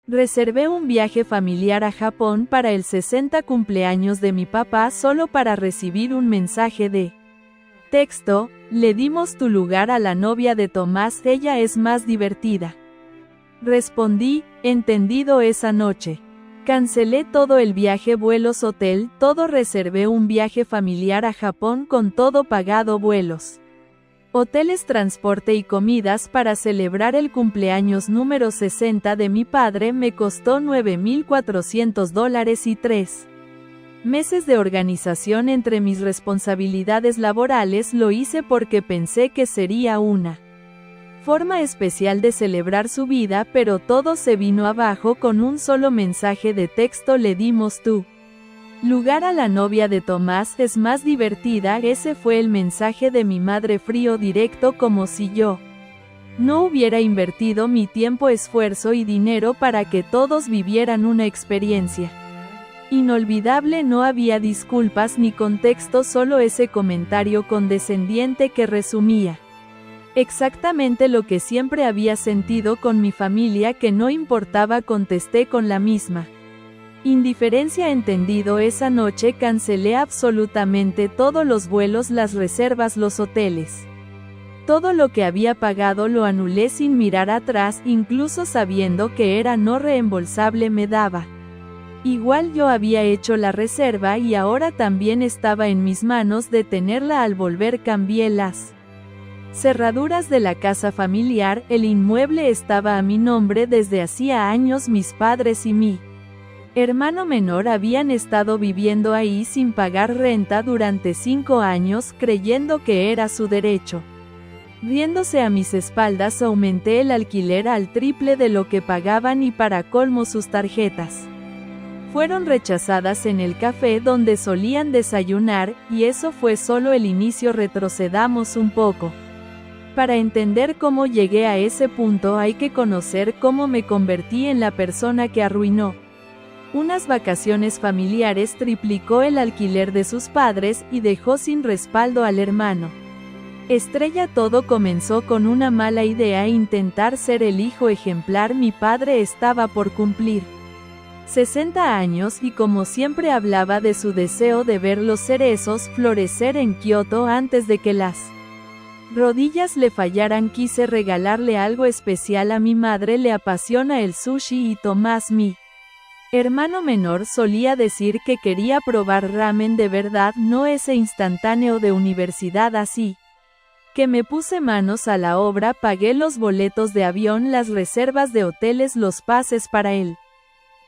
Reservé un viaje familiar a Japón para el 60 cumpleaños de mi papá solo para recibir un mensaje de texto: le dimos tu lugar a la novia de Tomás, ella es más divertida. Respondí, entendido esa noche. Cancelé todo el viaje, vuelos, hotel, todo, reservé un viaje familiar a Japón con todo pagado, vuelos, hoteles, transporte y comidas para celebrar el cumpleaños número 60 de mi padre. Me costó $9,400 y 3 meses de organización entre mis responsabilidades laborales. Lo hice porque pensé que sería una forma especial de celebrar su vida, pero todo se vino abajo con un solo mensaje de texto: le dimos tu lugar a la novia de Tomás, es más divertida. Ese fue el mensaje de mi madre, frío, directo, como si yo no hubiera invertido mi tiempo, esfuerzo y dinero para que todos vivieran una experiencia inolvidable. No había disculpas ni contexto, solo ese comentario condescendiente que resumía exactamente lo que siempre había sentido con mi familia, que no importaba. Contesté con la misma indiferencia. Entendido. Esa noche cancelé absolutamente todos los vuelos, las reservas, los hoteles. Todo lo que había pagado lo anulé sin mirar atrás, incluso sabiendo que era no reembolsable. Me daba igual, yo había hecho la reserva y ahora también estaba en mis manos detenerla. Al volver cambié las cerraduras de la casa familiar. El inmueble estaba a mi nombre desde hacía años. Mis padres y mi hermano menor habían estado viviendo ahí sin pagar renta durante 5 años, creyendo que era su derecho. Riéndose a mis espaldas, aumenté el alquiler al triple de lo que pagaban y para colmo sus tarjetas fueron rechazadas en el café donde solían desayunar, y eso fue solo el inicio. Retrocedamos un poco. Para entender cómo llegué a ese punto hay que conocer cómo me convertí en la persona que arruinó unas vacaciones familiares, triplicó el alquiler de sus padres y dejó sin respaldo al hermano estrella. Todo comenzó con una mala idea: intentar ser el hijo ejemplar. Mi padre estaba por cumplir 60 años y como siempre hablaba de su deseo de ver los cerezos florecer en Kioto antes de que las rodillas le fallaran. Quise regalarle algo especial a mi madre, le apasiona el sushi y Tomás, mi hermano menor, solía decir que quería probar ramen de verdad, no ese instantáneo de universidad. Así que me puse manos a la obra, pagué los boletos de avión, las reservas de hoteles, los pases para el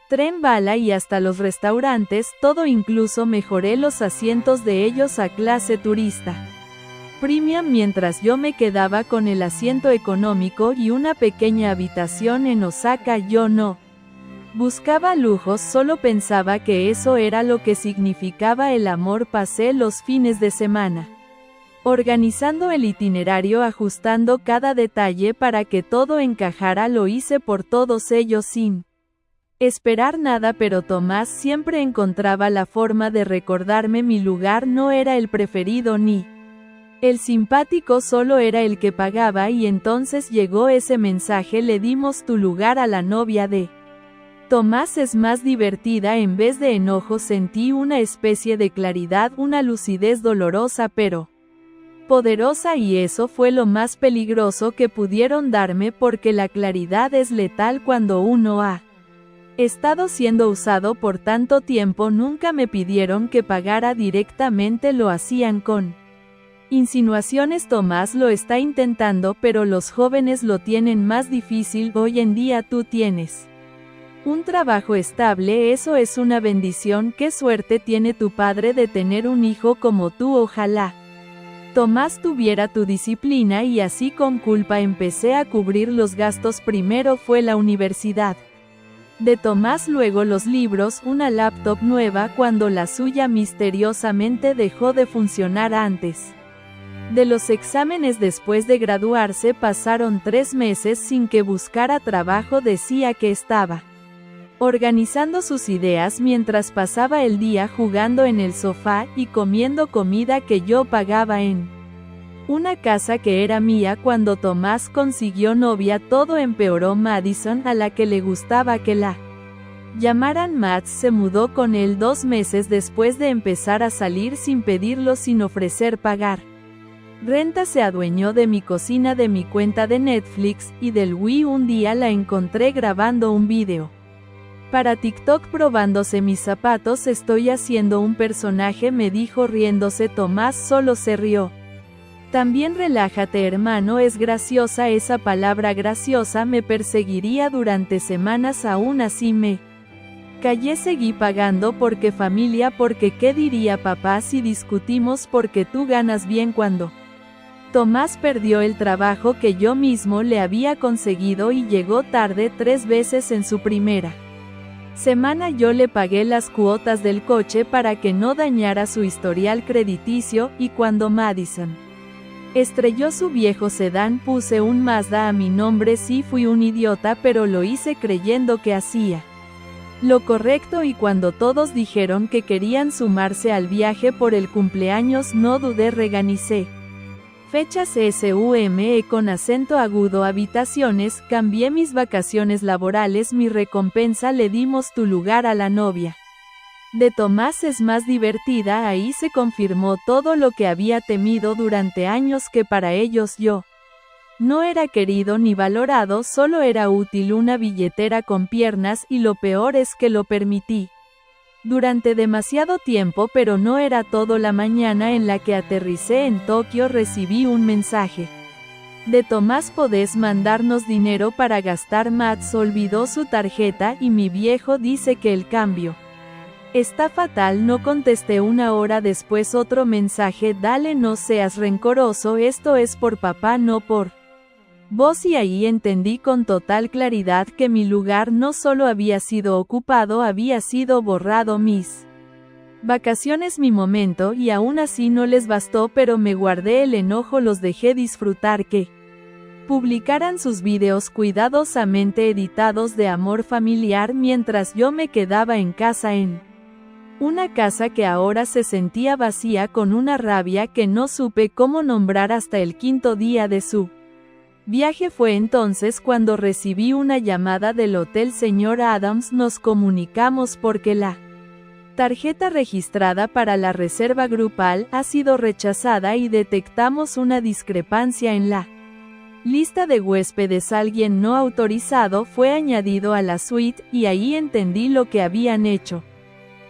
tren bala y hasta los restaurantes, todo incluso. Mejoré los asientos de ellos a clase turista premium, mientras yo me quedaba con el asiento económico y una pequeña habitación en Osaka. Yo no buscaba lujos, solo pensaba que eso era lo que significaba el amor. Pasé los fines de semana organizando el itinerario, ajustando cada detalle para que todo encajara. Lo hice por todos ellos sin esperar nada, pero Tomás siempre encontraba la forma de recordarme mi lugar. No era el preferido ni el simpático, solo era el que pagaba. Y entonces llegó ese mensaje: le dimos tu lugar a la novia de Tomás, es más divertida. En vez de enojo sentí una especie de claridad, una lucidez dolorosa pero poderosa, y eso fue lo más peligroso que pudieron darme, porque la claridad es letal cuando uno ha estado siendo usado por tanto tiempo. Nunca me pidieron que pagara directamente, lo hacían con insinuaciones. Tomás lo está intentando, pero los jóvenes lo tienen más difícil. Hoy en día tú tienes un trabajo estable, eso es una bendición. Qué suerte tiene tu padre de tener un hijo como tú. Ojalá Tomás tuviera tu disciplina. Y así, con culpa, empecé a cubrir los gastos. Primero fue la universidad de Tomás, luego los libros, una laptop nueva cuando la suya misteriosamente dejó de funcionar antes de los exámenes. Después de graduarse pasaron 3 meses sin que buscara trabajo. Decía que estaba organizando sus ideas mientras pasaba el día jugando en el sofá y comiendo comida que yo pagaba en Una casa que era mía cuando Tomás consiguió novia. Todo empeoró. Madison, a la que le gustaba que la llamaran Mads, se mudó con él 2 meses después de empezar a salir sin pedirlo, sin ofrecer pagar renta. Se adueñó de mi cocina, de mi cuenta de Netflix y del Wii. Un día la encontré grabando un video para TikTok probándose mis zapatos. Estoy haciendo un personaje, me dijo riéndose. Tomás solo se rió. También relájate, hermano, es graciosa. Esa palabra graciosa me perseguiría durante semanas. Aún así me callé. Seguí pagando porque familia, porque qué diría papá si discutimos, porque tú ganas bien. Cuando Tomás perdió el trabajo que yo mismo le había conseguido y llegó tarde 3 veces en su primera semana, yo le pagué las cuotas del coche para que no dañara su historial crediticio, y cuando Madison estrelló su viejo sedán puse un Mazda a mi nombre. Sí, fui un idiota, pero lo hice creyendo que hacía lo correcto, y cuando todos dijeron que querían sumarse al viaje por el cumpleaños no dudé, reganicé fechas. SUME con acento agudo. Habitaciones, cambié mis vacaciones laborales. Mi recompensa, le dimos tu lugar a la novia de Tomás, es más divertida. Ahí se confirmó todo lo que había temido durante años, que para ellos yo no era querido ni valorado, solo era útil, una billetera con piernas, y lo peor es que lo permití durante demasiado tiempo. Pero no era todo. La mañana en la que aterricé en Tokio recibí un mensaje de Tomás: podés mandarnos dinero para gastar. Mads olvidó su tarjeta y mi viejo dice que el cambio está fatal. No contesté. 1 hora después otro mensaje: dale, no seas rencoroso, esto es por papá, no por vos. Y ahí entendí con total claridad que mi lugar no solo había sido ocupado, había sido borrado. Mis vacaciones, mi momento, y aún así no les bastó, pero me guardé el enojo. Los dejé disfrutar que publicaran sus videos cuidadosamente editados de amor familiar mientras yo me quedaba en casa, en una casa que ahora se sentía vacía, con una rabia que no supe cómo nombrar. Hasta el 5.º día de su viaje fue entonces cuando recibí una llamada del hotel. Señor Adams, nos comunicamos porque la tarjeta registrada para la reserva grupal ha sido rechazada y detectamos una discrepancia en la lista de huéspedes. Alguien no autorizado fue añadido a la suite, y ahí entendí lo que habían hecho.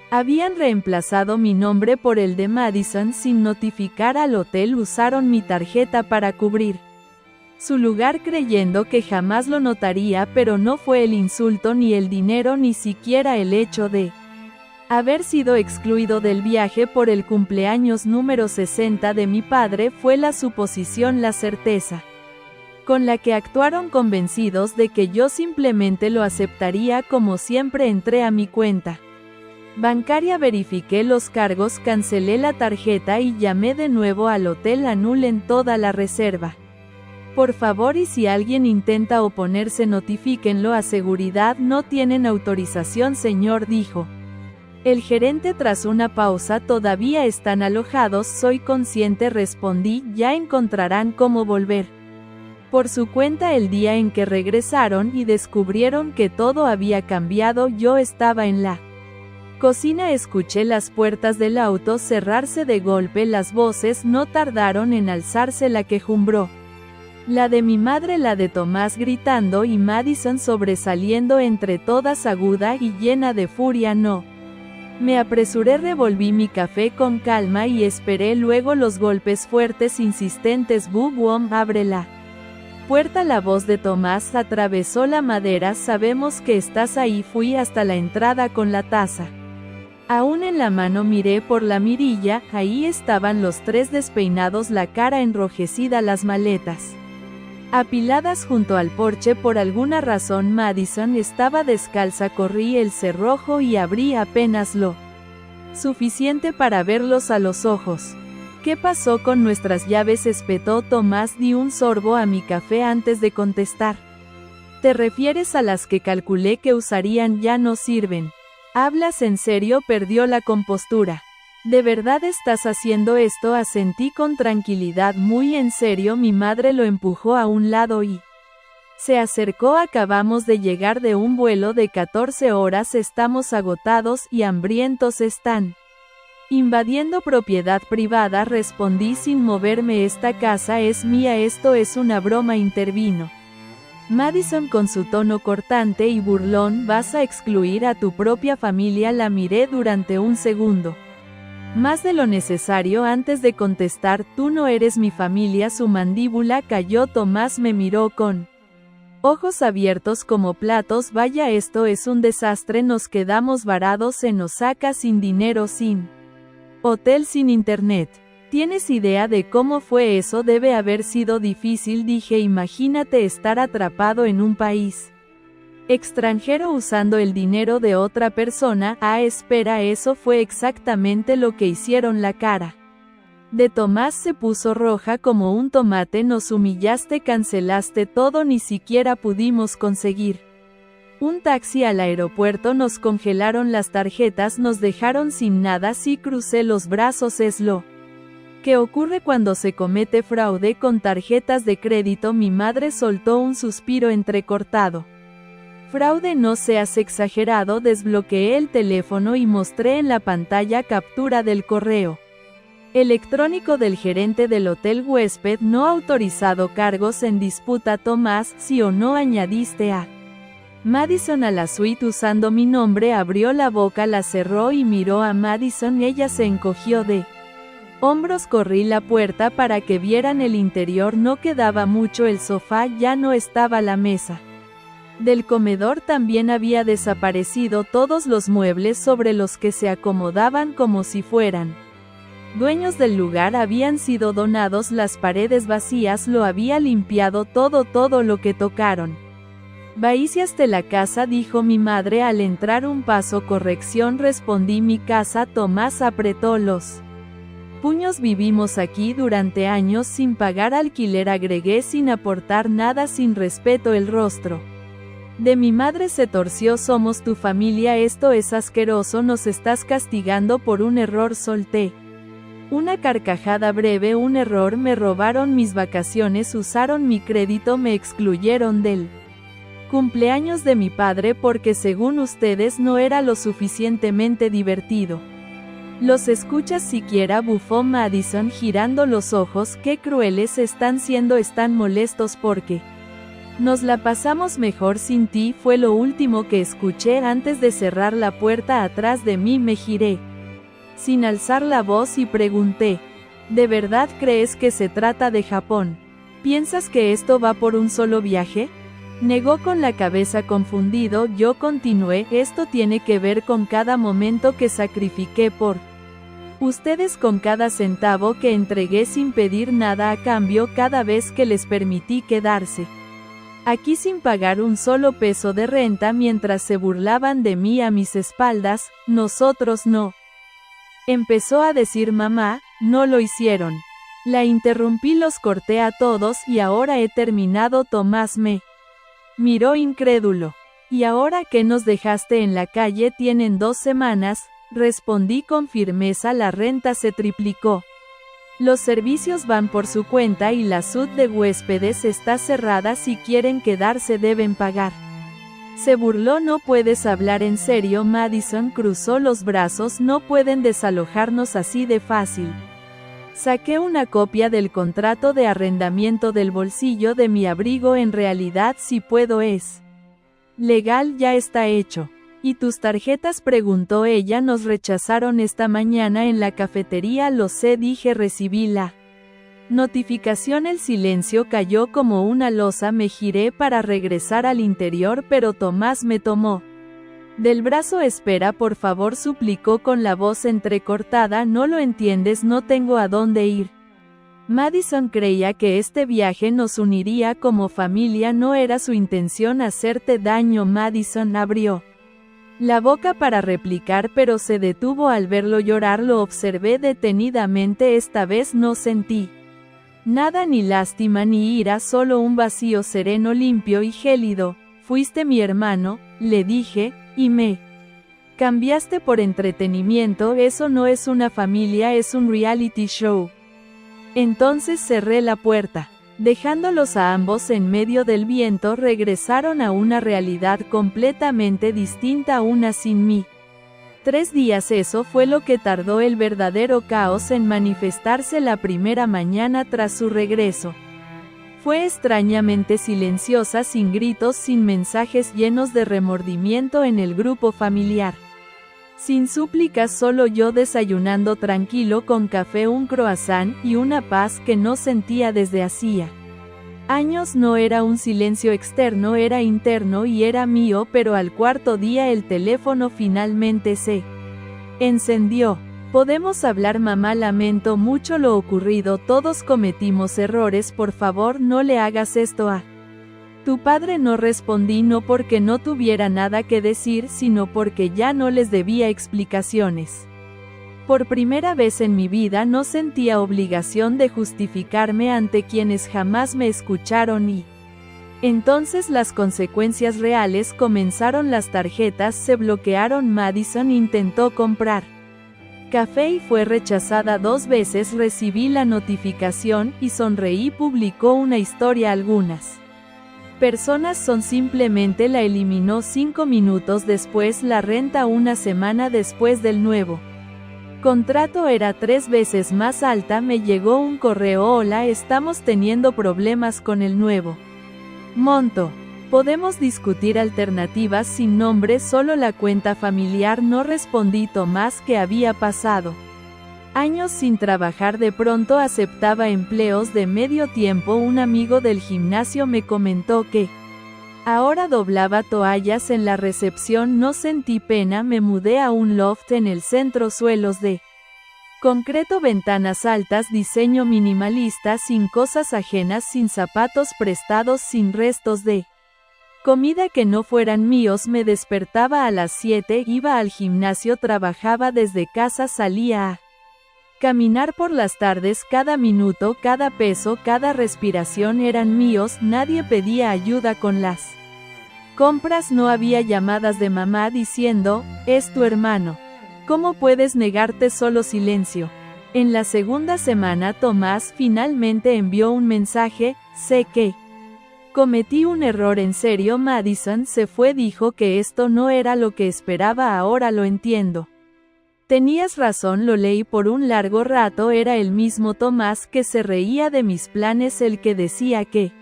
Habían reemplazado mi nombre por el de Madison sin notificar al hotel. Usaron mi tarjeta para cubrir su lugar creyendo que jamás lo notaría, pero no fue el insulto ni el dinero, ni siquiera el hecho de haber sido excluido del viaje por el cumpleaños número 60 de mi padre. Fue la suposición, la certeza con la que actuaron, convencidos de que yo simplemente lo aceptaría. Como siempre entré a mi cuenta bancaria, verifiqué los cargos, cancelé la tarjeta y llamé de nuevo al hotel: anulen toda la reserva, por favor, y si alguien intenta oponerse notifíquenlo a seguridad. No tienen autorización, señor, dijo el gerente tras una pausa. Todavía están alojados, soy consciente, respondí, ya encontrarán cómo volver por su cuenta. El día en que regresaron y descubrieron que todo había cambiado, yo estaba en la cocina. Escuché las puertas del auto cerrarse de golpe. Las voces no tardaron en alzarse. La quejumbró, la de mi madre, la de Tomás gritando y Madison sobresaliendo entre todas, aguda y llena de furia. No me apresuré, revolví mi café con calma y esperé. Luego los golpes fuertes, insistentes. Boom, abre la puerta. La voz de Tomás atravesó la madera. Sabemos que estás ahí. Fui hasta la entrada con la taza aún en la mano. Miré por la mirilla. Ahí estaban los 3 despeinados, la cara enrojecida, las maletas apiladas junto al porche. Por alguna razón Madison estaba descalza. Corrí el cerrojo y abrí apenas lo suficiente para verlos a los ojos. ¿Qué pasó con nuestras llaves?, espetó Tomás. Di un sorbo a mi café antes de contestar. ¿Te refieres a las que calculé que usarían? Ya no sirven. ¿Hablas en serio? Perdió la compostura. ¿De verdad estás haciendo esto? Asentí con tranquilidad. Muy en serio. Mi madre lo empujó a un lado y se acercó. Acabamos de llegar de un vuelo de 14 horas. Estamos agotados y hambrientos. Están invadiendo propiedad privada, respondí sin moverme. Esta casa es mía. Esto es una broma, intervino Madison con su tono cortante y burlón. ¿Vas a excluir a tu propia familia? La miré durante un segundo más de lo necesario antes de contestar. Tú no eres mi familia. Su mandíbula cayó. Tomás me miró con ojos abiertos como platos. Vaya, esto es un desastre. Nos quedamos varados en Osaka, sin dinero, sin hotel, sin internet. ¿Tienes idea de cómo fue eso? Debe haber sido difícil, dije. Imagínate estar atrapado en un país extranjero usando el dinero de otra persona. Ah, espera, eso fue exactamente lo que hicieron. La cara de Tomás se puso roja como un tomate. Nos humillaste, cancelaste todo, ni siquiera pudimos conseguir un taxi al aeropuerto, nos congelaron las tarjetas, nos dejaron sin nada. Sí, crucé los brazos. Es lo que ocurre cuando se comete fraude con tarjetas de crédito. Mi madre soltó un suspiro entrecortado. Fraude, no seas exagerado. Desbloqueé el teléfono y mostré en la pantalla captura del correo electrónico del gerente del hotel. Huésped no autorizado, cargos en disputa. Tomás, ¿sí o no añadiste a Madison a la suite usando mi nombre? Abrió la boca, la cerró y miró a Madison. Ella se encogió de hombros. Corrí la puerta para que vieran el interior. No quedaba mucho. El sofá ya no estaba. La mesa del comedor también había desaparecido. Todos los muebles sobre los que se acomodaban como si fueran dueños del lugar habían sido donados. Las paredes vacías lo había limpiado todo lo que tocaron. Vaciaste la casa, dijo mi madre al entrar. Un paso. Corrección, respondí. Mi casa. Tomás apretó los puños. Vivimos aquí durante años sin pagar alquiler, agregué sin aportar nada. Sin respeto. El rostro de mi madre se torció. Somos tu familia. Esto es asqueroso. Nos estás castigando por un error. Solté una carcajada breve. Un error. Me robaron mis vacaciones, usaron mi crédito, me excluyeron del cumpleaños de mi padre porque según ustedes no era lo suficientemente divertido. ¿Los escuchas siquiera? Bufó Madison girando los ojos. Qué crueles están siendo. Están molestos porque nos la pasamos mejor sin ti. Fue lo último que escuché antes de cerrar la puerta atrás de mí. Me giré sin alzar la voz y pregunté, ¿de verdad crees que se trata de Japón? ¿Piensas que esto va por un solo viaje? Negó con la cabeza confundido. Yo continué, esto tiene que ver con cada momento que sacrifiqué por ustedes, con cada centavo que entregué sin pedir nada a cambio, cada vez que les permití quedarse aquí sin pagar un solo peso de renta mientras se burlaban de mí a mis espaldas. Nosotros no. Empezó a decir mamá. No lo hicieron. La interrumpí. Los corté a todos y ahora he terminado. Tomás me miró incrédulo. ¿Y ahora qué? Nos dejaste en la calle. Tienen 2 semanas, respondí con firmeza. La renta se triplicó. Los servicios van por su cuenta y la suite de huéspedes está cerrada. Si quieren quedarse deben pagar. Se burló. No puedes hablar en serio. Madison cruzó los brazos. No pueden desalojarnos así de fácil. Saqué una copia del contrato de arrendamiento del bolsillo de mi abrigo. En realidad si puedo es legal, ya está hecho. ¿Y tus tarjetas?, preguntó ella. Nos rechazaron esta mañana en la cafetería. Lo sé, dije. Recibí la notificación. El silencio cayó como una losa. Me giré para regresar al interior, pero Tomás me tomó del brazo. Espera, por favor, suplicó con la voz entrecortada. No lo entiendes, no tengo a dónde ir. Madison creía que este viaje nos uniría como familia. No era su intención hacerte daño. Madison abrió la boca para replicar, pero se detuvo al verlo llorar. Lo observé detenidamente. Esta vez no sentí nada, ni lástima ni ira, solo un vacío sereno, limpio y gélido. Fuiste mi hermano, le dije, y me Cambiaste por entretenimiento, eso no es una familia, es un reality show. Entonces cerré la puerta. Dejándolos a ambos en medio del viento, regresaron a una realidad completamente distinta una sin mí. 3 días, eso fue lo que tardó el verdadero caos en manifestarse la primera mañana tras su regreso. Fue extrañamente silenciosa, sin gritos, sin mensajes llenos de remordimiento en el grupo familiar. Sin súplicas, solo yo desayunando tranquilo con café, un croissant y una paz que no sentía desde hacía años. No era un silencio externo, era interno y era mío, pero al cuarto día el teléfono finalmente se encendió. ¿Podemos hablar, mamá? Lamento mucho lo ocurrido, todos cometimos errores, por favor no le hagas esto a tu padre. No respondí, no porque no tuviera nada que decir, sino porque ya no les debía explicaciones. Por primera vez en mi vida no sentía obligación de justificarme ante quienes jamás me escucharon y entonces las consecuencias reales comenzaron. Las tarjetas se bloquearon. Madison intentó comprar café y fue rechazada 2 veces. Recibí la notificación y sonreí. Publicó una historia. Algunas personas son simplemente la eliminó 5 minutos después. La renta una semana después del nuevo contrato era 3 veces más alta. Me llegó un correo: hola, estamos teniendo problemas con el nuevo monto. Podemos discutir alternativas. Sin nombre, solo la cuenta familiar. No respondí. Tomás, ¿qué había pasado? Años sin trabajar, de pronto aceptaba empleos de medio tiempo. Un amigo del gimnasio me comentó que ahora doblaba toallas en la recepción. No sentí pena, me mudé a un loft en el centro, suelos de concreto, ventanas altas, diseño minimalista, sin cosas ajenas, sin zapatos prestados, sin restos de comida que no fueran míos. Me despertaba a las 7, iba al gimnasio, trabajaba desde casa, salía a caminar por las tardes. Cada minuto, cada peso, cada respiración eran míos. Nadie pedía ayuda con las compras. No había llamadas de mamá diciendo: es tu hermano, ¿cómo puedes negarte? Solo silencio. En la segunda semana, Tomás finalmente envió un mensaje: sé que cometí un error, en serio. Madison se fue, dijo que esto no era lo que esperaba, ahora lo entiendo. Tenías razón. Lo leí por un largo rato. Era el mismo Tomás que se reía de mis planes, el que decía que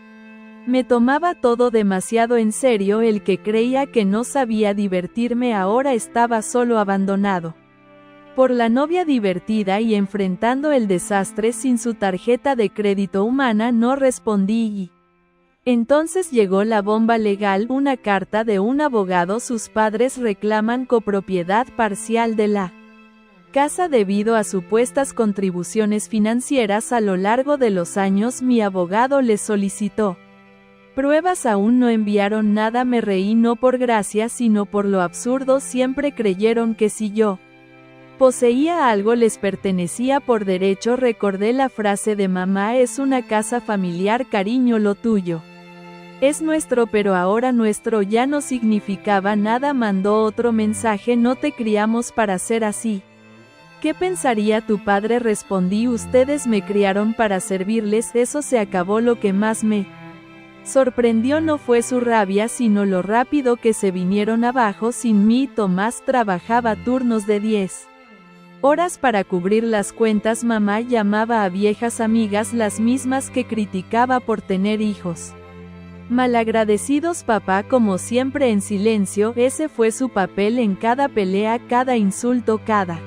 me tomaba todo demasiado en serio, el que creía que no sabía divertirme. Ahora estaba solo, abandonado por la novia divertida y enfrentando el desastre sin su tarjeta de crédito humana. No respondí y entonces llegó la bomba legal, una carta de un abogado. Sus padres reclaman copropiedad parcial de la casa debido a supuestas contribuciones financieras a lo largo de los años. Mi abogado les solicitó pruebas, aún no enviaron nada. Me reí, no por gracia, sino por lo absurdo. Siempre creyeron que si yo poseía algo les pertenecía por derecho. Recordé la frase de mamá: es una casa familiar, cariño, lo tuyo es nuestro, pero ahora nuestro ya no significaba nada. Mandó otro mensaje: no te criamos para ser así. ¿Qué pensaría tu padre? Respondí: ustedes me criaron para servirles. Eso se acabó. Lo que más me sorprendió no fue su rabia, sino lo rápido que se vinieron abajo sin mí. Tomás trabajaba turnos de 10 horas para cubrir las cuentas. Mamá llamaba a viejas amigas, las mismas que criticaba por tener hijos malagradecidos. Papá, como siempre, en silencio. Ese fue su papel en cada pelea, cada insulto, cada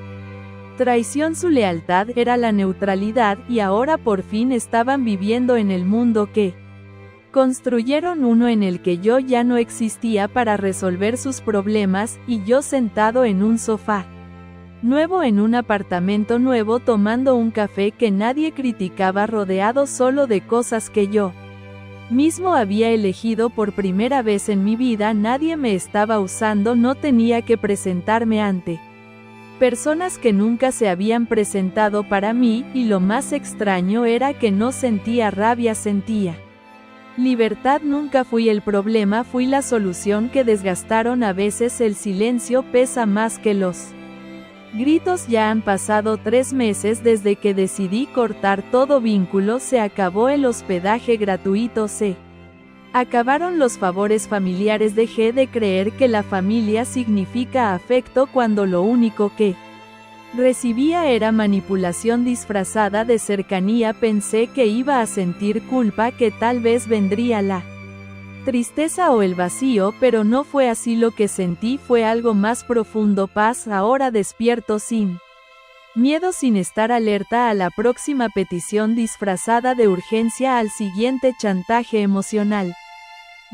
traición. Su lealtad era la neutralidad, y ahora por fin estaban viviendo en el mundo que construyeron, uno en el que yo ya no existía para resolver sus problemas, y yo sentado en un sofá nuevo en un apartamento nuevo, tomando un café que nadie criticaba, rodeado solo de cosas que yo mismo había elegido por primera vez en mi vida. Nadie me estaba usando, no tenía que presentarme ante personas que nunca se habían presentado para mí, y lo más extraño era que no sentía rabia, sentía Libertad nunca fui el problema, fui la solución que desgastaron a veces. El silencio pesa más que los gritos. Ya han pasado 3 meses desde que decidí cortar todo vínculo. Se acabó el hospedaje gratuito, se acabaron los favores familiares. Dejé de creer que la familia significa afecto cuando lo único que recibía era manipulación disfrazada de cercanía. Pensé que iba a sentir culpa, que tal vez vendría la tristeza o el vacío, pero no fue así. Lo que sentí fue algo más profundo, paz. Ahora despierto sin miedo, sin estar alerta a la próxima petición disfrazada de urgencia, al siguiente chantaje emocional.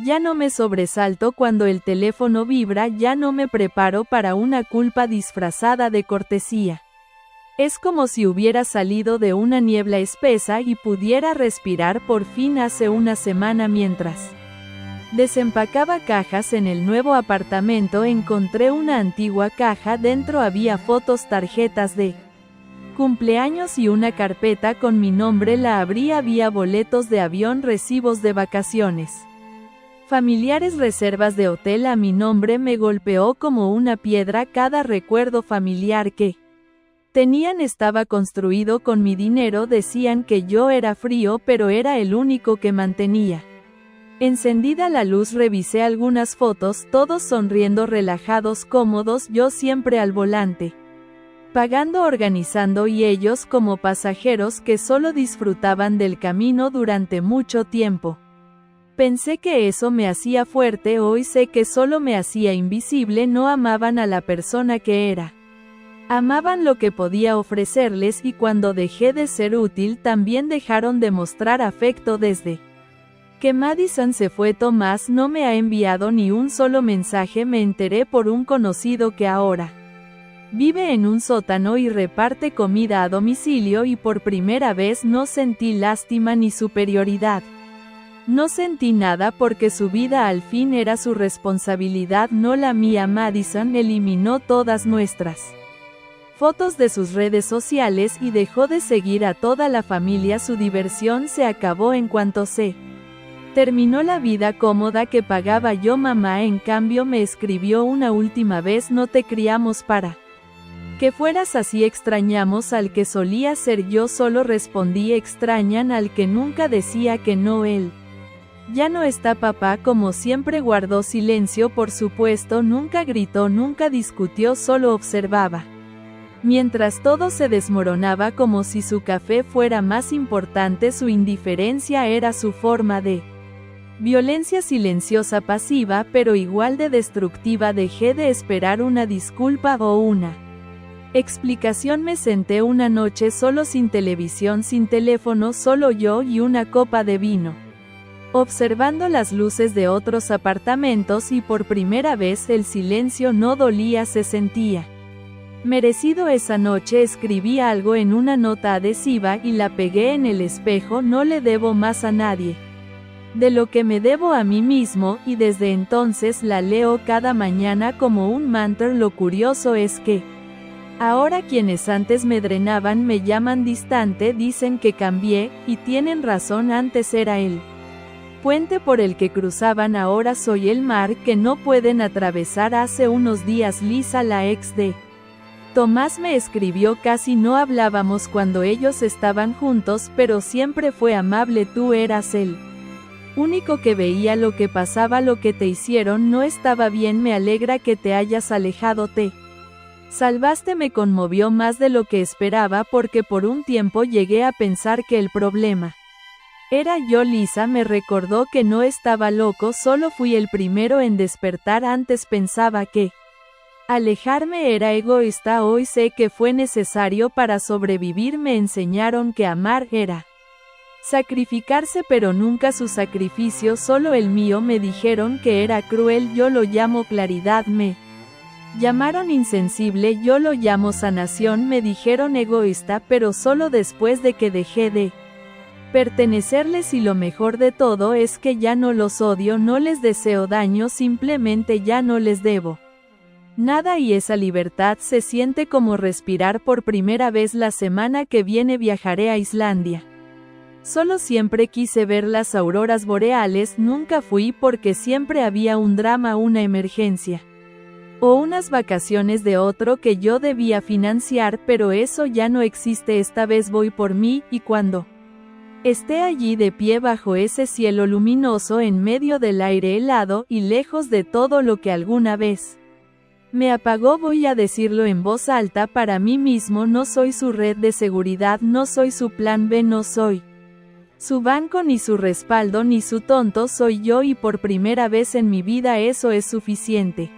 Ya no me sobresalto cuando el teléfono vibra, ya no me preparo para una culpa disfrazada de cortesía. Es como si hubiera salido de una niebla espesa y pudiera respirar por fin. Hace una semana, mientras desempacaba cajas en el nuevo apartamento, encontré una antigua caja. Dentro había fotos, tarjetas de cumpleaños y una carpeta con mi nombre. La abrí, había boletos de avión, recibos de vacaciones familiares, reservas de hotel a mi nombre. Me golpeó como una piedra. Cada recuerdo familiar que tenían estaba construido con mi dinero. Decían que yo era frío, pero era el único que mantenía encendida la luz. Revisé algunas fotos, todos sonriendo, relajados, cómodos, yo siempre al volante, pagando, organizando, y ellos como pasajeros que solo disfrutaban del camino durante mucho tiempo. Pensé que eso me hacía fuerte, hoy sé que solo me hacía invisible. No amaban a la persona que era. Amaban lo que podía ofrecerles, y cuando dejé de ser útil también dejaron de mostrar afecto. Desde que Madison se fue, Tomás no me ha enviado ni un solo mensaje. Me enteré por un conocido que ahora vive en un sótano y reparte comida a domicilio, y por primera vez no sentí lástima ni superioridad. No sentí nada porque su vida al fin era su responsabilidad, no la mía. Madison eliminó todas nuestras fotos de sus redes sociales y dejó de seguir a toda la familia. Su diversión se acabó en cuanto se terminó la vida cómoda que pagaba yo. Mamá, en cambio, me escribió una última vez: no te criamos para que fueras así, extrañamos al que solía ser yo. Solo respondí: extrañan al que nunca decía que no. Él ya no está. Papá, como siempre, guardó silencio. Por supuesto, nunca gritó, nunca discutió, solo observaba. Mientras todo se desmoronaba, como si su café fuera más importante, su indiferencia era su forma de violencia silenciosa, pasiva, pero igual de destructiva. Dejé de esperar una disculpa o una explicación. Me senté una noche solo, sin televisión, sin teléfono, solo yo y una copa de vino, observando las luces de otros apartamentos, y por primera vez el silencio no dolía, se sentía merecido. Esa noche escribí algo en una nota adhesiva y la pegué en el espejo: no le debo más a nadie de lo que me debo a mí mismo, y desde entonces la leo cada mañana como un mantra. Lo curioso es que ahora quienes antes me drenaban me llaman distante, dicen que cambié, y tienen razón. Antes era el puente por el que cruzaban, ahora soy el mar que no pueden atravesar. Hace unos días Lisa, la ex de Tomás, me escribió: casi no hablábamos cuando ellos estaban juntos, pero siempre fue amable. Tú eras el único que veía lo que pasaba. Lo que te hicieron no estaba bien. Me alegra que te hayas alejado. Te salvaste. Me conmovió más de lo que esperaba, porque por un tiempo llegué a pensar que el problema era yo. Lisa me recordó que no estaba loco, solo fui el primero en despertar. Antes pensaba que alejarme era egoísta, hoy sé que fue necesario para sobrevivir. Me enseñaron que amar era sacrificarse, pero nunca su sacrificio, solo el mío. Me dijeron que era cruel, yo lo llamo claridad. Me llamaron insensible, yo lo llamo sanación. Me dijeron egoísta, pero solo después de que dejé de pertenecerles, y lo mejor de todo es que ya no los odio, no les deseo daño, simplemente ya no les debo nada, y esa libertad se siente como respirar por primera vez. La semana que viene viajaré a Islandia. Solo siempre quise ver las auroras boreales, nunca fui porque siempre había un drama, una emergencia. O unas vacaciones de otro que yo debía financiar, pero eso ya no existe. Esta vez voy por mí, y cuando esté allí de pie bajo ese cielo luminoso en medio del aire helado y lejos de todo lo que alguna vez me apagó, voy a decirlo en voz alta para mí mismo: no soy su red de seguridad, no soy su plan B, no soy su banco, ni su respaldo, ni su tonto, soy yo, y por primera vez en mi vida eso es suficiente.